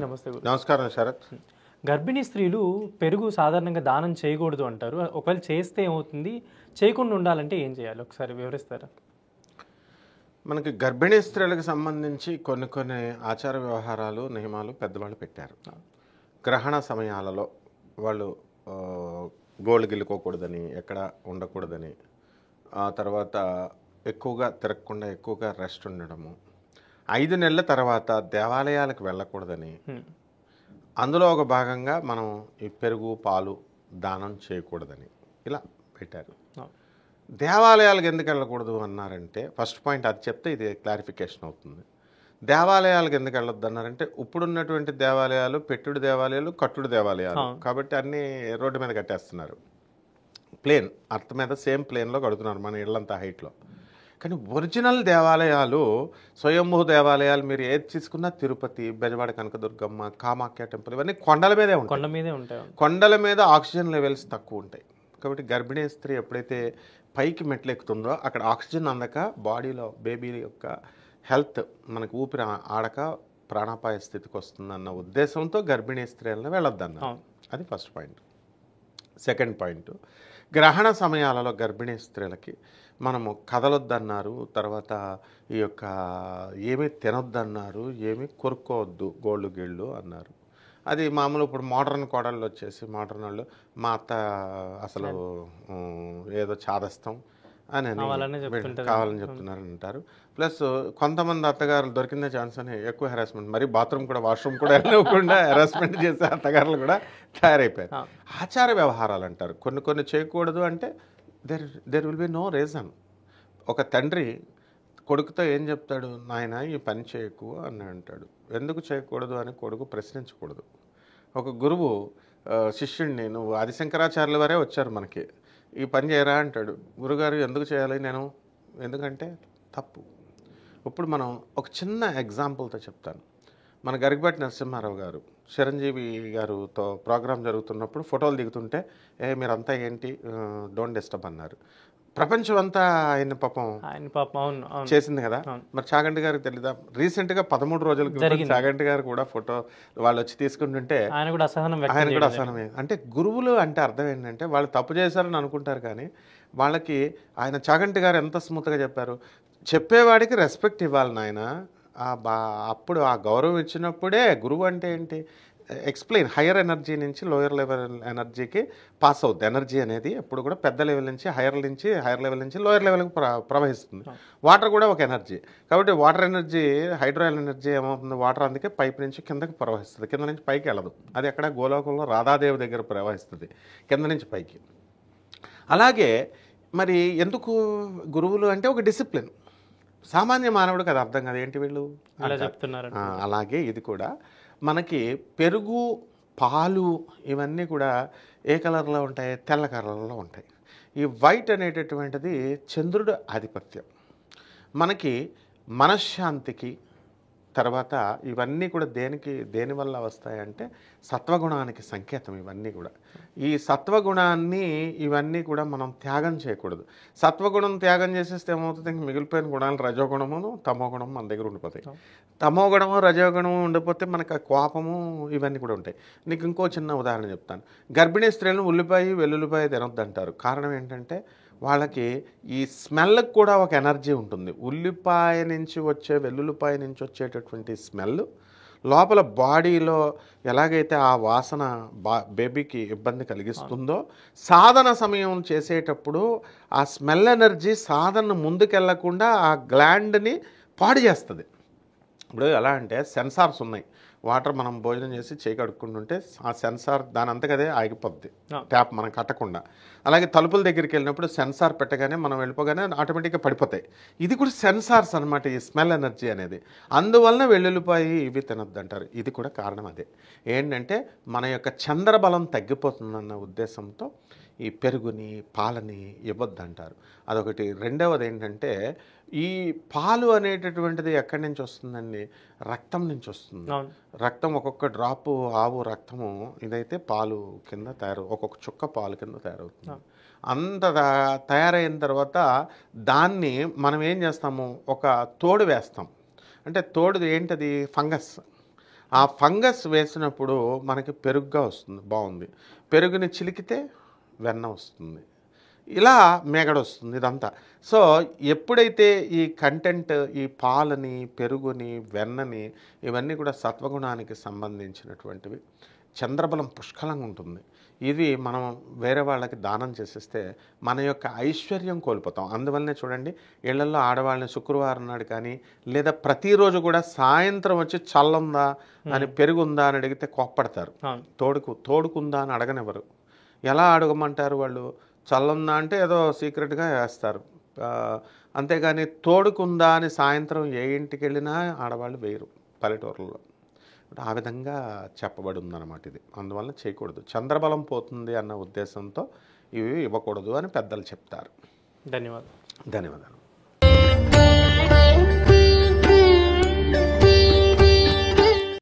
నమస్తే గురు. నమస్కారం శరత్. గర్భిణీ స్త్రీలు పెరుగు సాధారణంగా దానం చేయకూడదు అంటారు. ఒకవేళ చేస్తే ఏమవుతుంది? చేయకుండా ఉండాలంటే ఏం చేయాలి? ఒకసారి వివరిస్తారా? మనకి గర్భిణీ స్త్రీలకు సంబంధించి కొన్ని ఆచార వ్యవహారాలు నియమాలు పెద్దవాళ్ళు పెట్టారు. గ్రహణ సమయాలలో వాళ్ళు గోళ్ళు గిల్లుకోకూడదని, ఎక్కడ ఉండకూడదని, ఆ తర్వాత ఎక్కువగా తిరగకుండా ఎక్కువగా రెస్ట్ ఉండడము, 5 నెలల తర్వాత దేవాలయాలకు వెళ్ళకూడదని, అందులో ఒక భాగంగా మనం ఈ పెరుగు పాలు దానం చేయకూడదని ఇలా పెట్టారు. దేవాలయాలకు ఎందుకు వెళ్ళకూడదు అన్నారంటే, ఫస్ట్ పాయింట్ అది చెప్తే ఇది క్లారిఫికేషన్ అవుతుంది. దేవాలయాలకు ఎందుకు వెళ్ళొద్దు అన్నారంటే, ఇప్పుడున్నటువంటి దేవాలయాలు పెట్టుడు దేవాలయాలు, కట్టుడు దేవాలయాలు కాబట్టి అన్నీ రోడ్డు మీద కట్టేస్తున్నారు. ప్లేన్ అర్త్ మీద సేమ్ ప్లేన్లో కడుతున్నారు మన ఇళ్ళంతా హైట్లో. కానీ ఒరిజినల్ దేవాలయాలు, స్వయంభూ దేవాలయాలు మీరు ఏది తీసుకున్నా తిరుపతి, బెజవాడ కనకదుర్గమ్మ, కామాఖ్య టెంపుల్ ఇవన్నీ కొండల మీదే ఉంటాయి. కొండల మీద ఆక్సిజన్ లెవెల్స్ తక్కువ ఉంటాయి. కాబట్టి గర్భిణీ స్త్రీ ఎప్పుడైతే పైకి మెట్లెక్కుతుందో అక్కడ ఆక్సిజన్ అందక బాడీలో బేబీ యొక్క హెల్త్ మనకు ఊపిరి ఆడక ప్రాణాపాయ స్థితికి వస్తుందన్న ఉద్దేశంతో గర్భిణీ స్త్రీలను వెళ్ళొద్దన్న. అది ఫస్ట్ పాయింట్. సెకండ్ పాయింట్, గ్రహణ సమయాలలో గర్భిణీ స్త్రీలకి మనము కదలొద్దన్నారు, తర్వాత ఈ యొక్క ఏమీ తినొద్దన్నారు, ఏమీ కొరుక్కోవద్దు, గోళ్ళు గిళ్ళు అన్నారు. అది మామూలు ఇప్పుడు మోడర్న్ కోడళ్ళు వచ్చేసి మోడర్న్ వాళ్ళు మా అత్త అసలు ఏదో చాదస్తాం అని కావాలని చెప్తున్నారని అంటారు. ప్లస్ కొంతమంది అత్తగారులు దొరికిందే ఛాన్స్ అని ఎక్కువ హెరాస్మెంట్, మరి బాత్రూమ్ కూడా వాష్రూమ్ కూడా వెళ్ళకుండా హెరాస్మెంట్ చేసే అత్తగారులు కూడా తయారైపోయారు. ఆచార వ్యవహారాలు అంటారు. కొన్ని చేయకూడదు అంటే there will be no reason. ఒక తండ్రి కొడుకుతో ఏం చెప్తాడు? నాయన ఈ పని చేయకు అని అంటాడు. ఎందుకు చేయకూడదు అని కొడుకు ప్రశ్నించకూడదు. ఒక గురువు శిష్యుడిని, నువ్వు ఆదిశంకరాచార్యుల వారే వచ్చారు మనకి, ఈ పని చేయరా అంటాడు. గురుగారు ఎందుకు చేయాలి నేను? ఎందుకంటే తప్పు. ఇప్పుడు మనం ఒక చిన్న ఎగ్జాంపుల్తో చెప్తాను. మన గరికపాటి నరసింహారావు గారు చిరంజీవి గారుతో ప్రోగ్రాం జరుగుతున్నప్పుడు ఫోటోలు దిగుతుంటే మీరంతా ఏంటి డోంట్ డిస్టర్బ్ అన్నారు. ప్రపంచం అంతా ఆయన పాపం చేసింది కదా. మరి చాగంటి గారికి తెలీదా? రీసెంట్గా 13 రోజుల క్రితం చాగంటి గారు కూడా ఫోటో వాళ్ళు వచ్చి తీసుకుంటుంటే ఆయన కూడా అసహనమే. అంటే గురువులు అంటే అర్థం ఏంటంటే వాళ్ళు తప్పు చేశారని అనుకుంటారు, కానీ వాళ్ళకి ఆయన చాగంటి గారు ఎంత స్మూత్గా చెప్పారు, చెప్పేవాడికి రెస్పెక్ట్ ఇవ్వాలి నాయన. అప్పుడు ఆ గౌరవం ఇచ్చినప్పుడే గురువు అంటే ఏంటి, ఎక్స్ప్లెయిన్ హయ్యర్ ఎనర్జీ నుంచి లోయర్ లెవెల్ ఎనర్జీకి పాస్ అవుతుంది. ఎనర్జీ అనేది ఎప్పుడు కూడా పెద్ద లెవెల్ నుంచి హయ్యర్ లెవెల్ నుంచి లోయర్ లెవెల్కి ప్రవహిస్తుంది. వాటర్ కూడా ఒక ఎనర్జీ. కాబట్టి వాటర్ ఎనర్జీ, హైడ్రో ఎనర్జీ ఏమవుతుంది, వాటర్ అందుకే పైప్ నుంచి కిందకి ప్రవహిస్తుంది, కింద నుంచి పైకి వెళ్ళదు. అది ఎక్కడ గోలోకంలో రాధాదేవి దగ్గర ప్రవహిస్తుంది, కింద నుంచి పైకి. అలాగే మరి ఎందుకు గురువులు అంటే ఒక డిసిప్లిన్. సామాన్య మానవుడికి అది అర్థం కాదు, ఏంటి వీళ్ళు అలా చెప్తున్నారు. అలాగే ఇది కూడా మనకి పెరుగు పాలు ఇవన్నీ కూడా ఏ కలర్లో ఉంటాయి? తెల్ల కలర్లో ఉంటాయి. ఈ వైట్ అనేటటువంటిది చంద్రుడు ఆధిపత్యం. మనకి మనశ్శాంతికి, తర్వాత ఇవన్నీ కూడా దేనివల్ల వస్తాయంటే సత్వగుణానికి సంకేతం ఇవన్నీ కూడా. ఈ సత్వగుణాన్ని ఇవన్నీ కూడా మనం త్యాగం చేయకూడదు. సత్వగుణం త్యాగం చేసేస్తే ఏమవుతుంది? మిగిలిపోయిన గుణాలు రజోగుణమును తమోగుణం మన దగ్గర ఉండిపోతాయి. తమోగుణము రజోగుణము ఉండిపోతే మనకు కోపము ఇవన్నీ కూడా ఉంటాయి. నీకు ఇంకో చిన్న ఉదాహరణ చెప్తాను. గర్భిణీ స్త్రీలను ఉల్లిపాయ వెల్లుల్లిపాయ తినొద్దంటారు. కారణం ఏంటంటే వాళ్ళకి ఈ స్మెల్కి కూడా ఒక ఎనర్జీ ఉంటుంది. ఉల్లిపాయ నుంచి వచ్చే వెల్లుల్లిపాయ నుంచి వచ్చేటటువంటి స్మెల్ లోపల బాడీలో ఎలాగైతే ఆ వాసన బేబీకి ఇబ్బంది కలిగిస్తుందో, సాధన సమయం చేసేటప్పుడు ఆ స్మెల్ ఎనర్జీ సాధన ముందుకెళ్లకుండా ఆ గ్లాండ్ని పాడు చేస్తుంది. ఇప్పుడు ఎలా అంటే సెన్సార్స్ ఉన్నాయి. వాటర్ మనం భోజనం చేసి చేయి కడుక్కుంటుంటే ఆ సెన్సార్ దాని అంతకదే ఆగిపోద్ది, ట్యాప్ మనం కట్టకుండా. అలాగే తలుపుల దగ్గరికి వెళ్ళినప్పుడు సెన్సార్ పెట్టగానే మనం వెళ్ళిపోగానే ఆటోమేటిక్గా పడిపోతాయి. ఇది కూడా సెన్సార్స్ అనమాట, ఈ స్మెల్ ఎనర్జీ అనేది. అందువలన వెల్లుల్లిపాయి ఇవి తినొద్దు అంటారు. ఇది కూడా కారణం అదే. ఏంటంటే మన యొక్క చంద్రబలం తగ్గిపోతుందన్న ఉద్దేశంతో ఈ పెరుగుని పాలని ఇవ్వద్దంటారు. అదొకటి. రెండవది ఏంటంటే ఈ పాలు అనేటటువంటిది ఎక్కడి నుంచి వస్తుందండి? రక్తం నుంచి వస్తుంది. రక్తం ఒక్కొక్క డ్రాపు ఆవు రక్తము ఇదైతే పాలు కింద ఒక్కొక్క చుక్క పాలు కింద తయారవుతుంది. అంత తయారైన తర్వాత దాన్ని మనం ఏం చేస్తాము? ఒక తోడు వేస్తాం. అంటే తోడు ఏంటది? ఫంగస్. ఆ ఫంగస్ వేసినప్పుడు మనకి పెరుగుగా వస్తుంది, బాగుంది. పెరుగుని చిలికితే వెన్న వస్తుంది, ఇలా మేగడ వస్తుంది ఇదంతా. సో ఎప్పుడైతే ఈ కంటెంట్, ఈ పాలని, పెరుగుని, వెన్నని, ఇవన్నీ కూడా సత్వగుణానికి సంబంధించినటువంటివి, చంద్రబలం పుష్కలంగా ఉంటుంది. ఇది మనం వేరే వాళ్ళకి దానం చేసేస్తే మన యొక్క ఐశ్వర్యం కోల్పోతాం. అందువల్లనే చూడండి, ఇళ్లలో ఆడవాళ్ళని శుక్రవారం నాడు కానీ, లేదా ప్రతిరోజు కూడా సాయంత్రం వచ్చి చల్లుందా అని, పెరుగుందా అని అడిగితే కోప్పడతారు. తోడుకుందా అని అడగనివ్వరు. ఎలా అడగమంటారు వాళ్ళు? చల్లుందా అంటే ఏదో సీక్రెట్గా వేస్తారు. అంతేగాని తోడుకుందా అని సాయంత్రం ఏ ఇంటికి వెళ్ళినా ఆడవాళ్ళు వేయరు పల్లెటూరులో. ఆ విధంగా చెప్పబడి ఉందన్నమాట ఇది. అందువల్ల చేయకూడదు, చంద్రబలం పోతుంది అన్న ఉద్దేశంతో ఇవి ఇవ్వకూడదు అని పెద్దలు చెప్తారు. ధన్యవాదాలు. ధన్యవాదాలు.